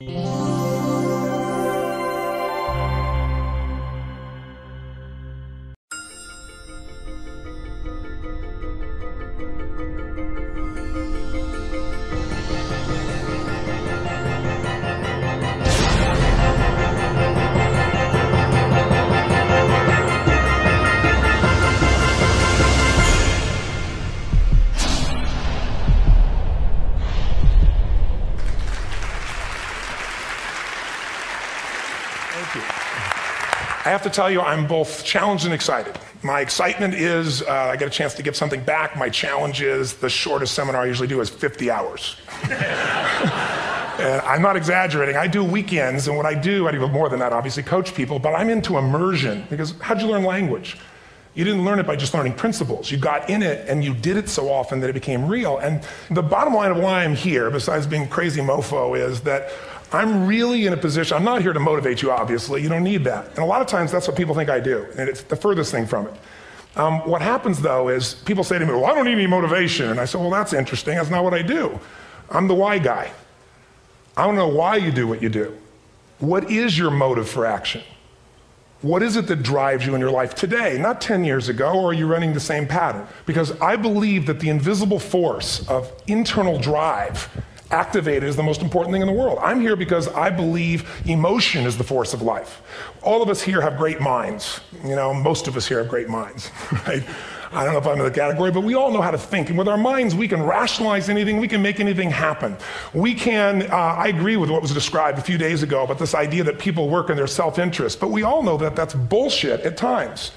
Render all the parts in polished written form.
I have to tell you, I'm both challenged and excited. My excitement is I get a chance to give something back. My challenge is the shortest seminar I usually do is 50 hours. And I'm not exaggerating. I do weekends, and what I do more than that, obviously, coach people, but I'm into immersion. Because how'd you learn language? You didn't learn it by just learning principles. You got in it, and you did it so often that it became real. And the bottom line of why I'm here, besides being crazy mofo, is that I'm really in a position, I'm not here to motivate you, obviously. You don't need that. And a lot of times, that's what people think I do, and it's the furthest thing from it. What happens, though, is people say to me, well, I don't need any motivation. And I say, well, that's interesting. That's not what I do. I'm the why guy. I don't know why you do what you do. What is your motive for action? What is it that drives you in your life today, not 10 years ago, or are you running the same pattern? Because I believe that the invisible force of internal drive activated is the most important thing in the world. I'm here because I believe emotion is the force of life. All of us here have great minds. You know, most of us here have great minds, right? I don't know if I'm in the category, but we all know how to think. And with our minds, we can rationalize anything. We can make anything happen. We can, I agree with what was described a few days ago about this idea that people work in their self-interest. But we all know that that's bullshit at times.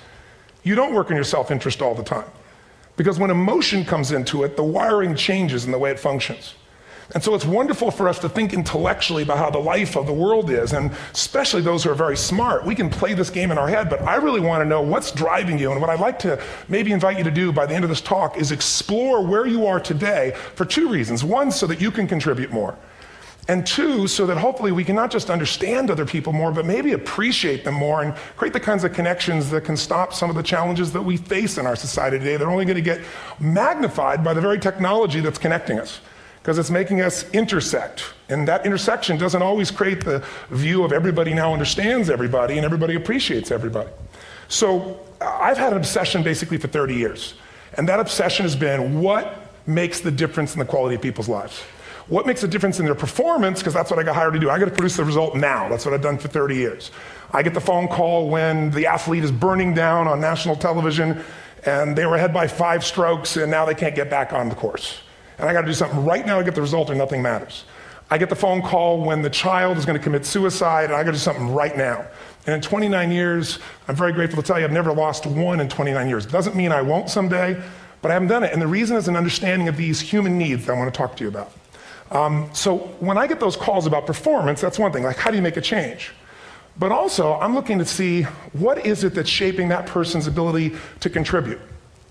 You don't work in your self-interest all the time. Because when emotion comes into it, the wiring changes in the way it functions. And so it's wonderful for us to think intellectually about how the life of the world is, and especially those who are very smart. We can play this game in our head, but I really want to know what's driving you. And what I'd like to maybe invite you to do by the end of this talk is explore where you are today for two reasons. One, so that you can contribute more. And two, so that hopefully we can not just understand other people more, but maybe appreciate them more and create the kinds of connections that can stop some of the challenges that we face in our society today. They're only going to get magnified by the very technology that's connecting us, because it's making us intersect. And that intersection doesn't always create the view of everybody now understands everybody and everybody appreciates everybody. So I've had an obsession basically for 30 years. And that obsession has been what makes the difference in the quality of people's lives? What makes a difference in their performance? Because that's what I got hired to do. I got to produce the result now. That's what I've done for 30 years. I get the phone call when the athlete is burning down on national television and they were ahead by 5 strokes and now they can't get back on the course. And I got to do something right now to get the result or nothing matters. I get the phone call when the child is going to commit suicide, and I got to do something right now. And in 29 years, I'm very grateful to tell you I've never lost one in 29 years. It doesn't mean I won't someday, but I haven't done it. And the reason is an understanding of these human needs that I want to talk to you about. So when I get those calls about performance, that's one thing, like how do you make a change? But also, I'm looking to see what is it that's shaping that person's ability to contribute,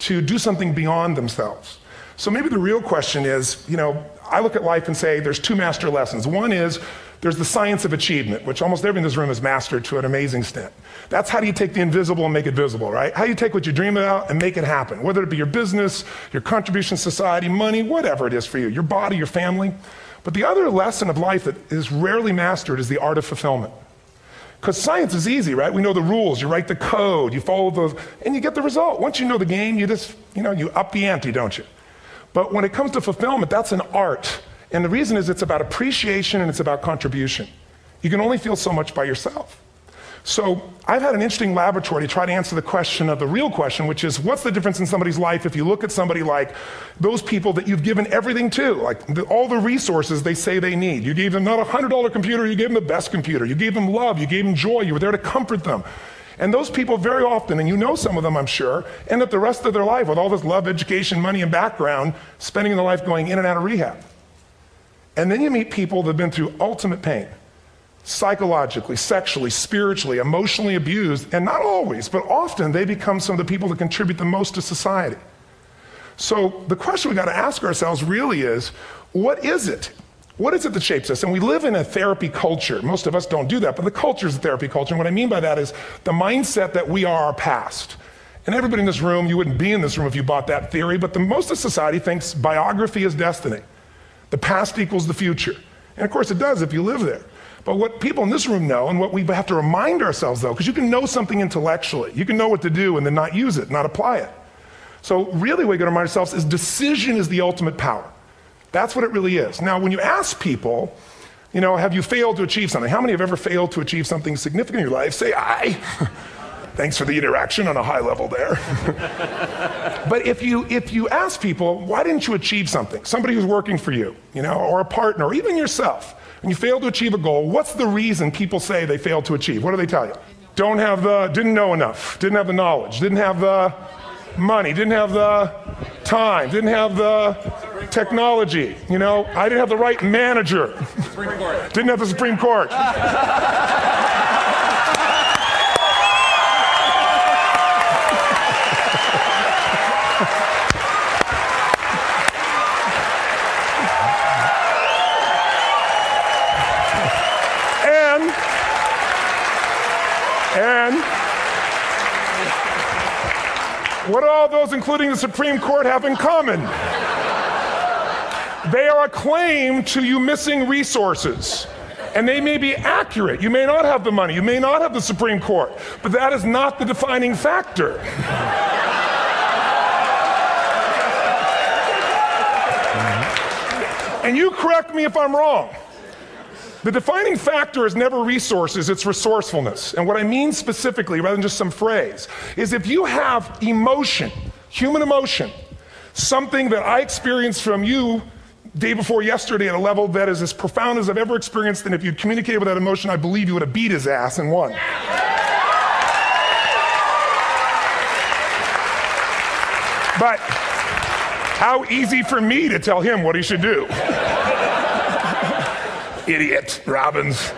to do something beyond themselves. So maybe the real question is, you know, I look at life and say there's 2 master lessons. One is there's the science of achievement, which almost everyone in this room has mastered to an amazing extent. That's how do you take the invisible and make it visible, right? How do you take what you dream about and make it happen, whether it be your business, your contribution to society, money, whatever it is for you, your body, your family. But the other lesson of life that is rarely mastered is the art of fulfillment. Because science is easy, right? We know the rules, you write the code, you follow those, and you get the result. Once you know the game, you just, you up the ante, don't you? But when it comes to fulfillment, that's an art. And the reason is it's about appreciation and it's about contribution. You can only feel so much by yourself. So I've had an interesting laboratory to try to answer the question of the real question, which is what's the difference in somebody's life if you look at somebody like those people that you've given everything to, like all the resources they say they need. You gave them not a $100 computer, you gave them the best computer. You gave them love, you gave them joy, you were there to comfort them. And those people very often, and you know some of them I'm sure, end up the rest of their life with all this love, education, money, and background, spending their life going in and out of rehab. And then you meet people that have been through ultimate pain, psychologically, sexually, spiritually, emotionally abused, and not always, but often they become some of the people that contribute the most to society. So the question we got to ask ourselves really is, what is it? What is it that shapes us? And we live in a therapy culture. Most of us don't do that, but the culture is a therapy culture. And what I mean by that is the mindset that we are our past. And everybody in this room, you wouldn't be in this room if you bought that theory, but most of society thinks biography is destiny. The past equals the future. And of course it does if you live there. But what people in this room know, and what we have to remind ourselves though, because you can know something intellectually, you can know what to do and then not use it, not apply it. So really what we got to remind ourselves is decision is the ultimate power. That's what it really is. Now when you ask people, you know, have you failed to achieve something? How many have ever failed to achieve something significant in your life? Say aye. Thanks for the interaction on a high level there. But if you ask people, why didn't you achieve something? Somebody who's working for you, you know, or a partner, or even yourself, and you failed to achieve a goal, what's the reason people say they failed to achieve? What do they tell you? Didn't know enough, didn't have the knowledge, didn't have the money, didn't have the time, didn't have the technology, you know, I didn't have the right manager, didn't have the Supreme Court. And what do all those, including the Supreme Court, have in common? They are a claim to you missing resources. And they may be accurate. You may not have the money. You may not have the Supreme Court. But that is not the defining factor. And you correct me if I'm wrong. The defining factor is never resources, it's resourcefulness. And what I mean specifically, rather than just some phrase, is if you have emotion, human emotion, something that I experienced from you day before yesterday at a level that is as profound as I've ever experienced, and if you'd communicated with that emotion, I believe you would have beat his ass and won. But how easy for me to tell him what he should do. Idiot, Robbins.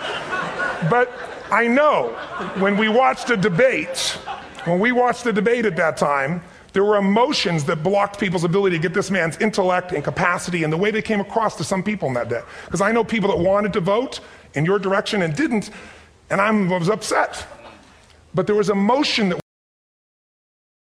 But I know when we watched a debate at that time, there were emotions that blocked people's ability to get this man's intellect and capacity and the way they came across to some people in that day. Because I know people that wanted to vote in your direction and didn't, and I was upset. But there was emotion that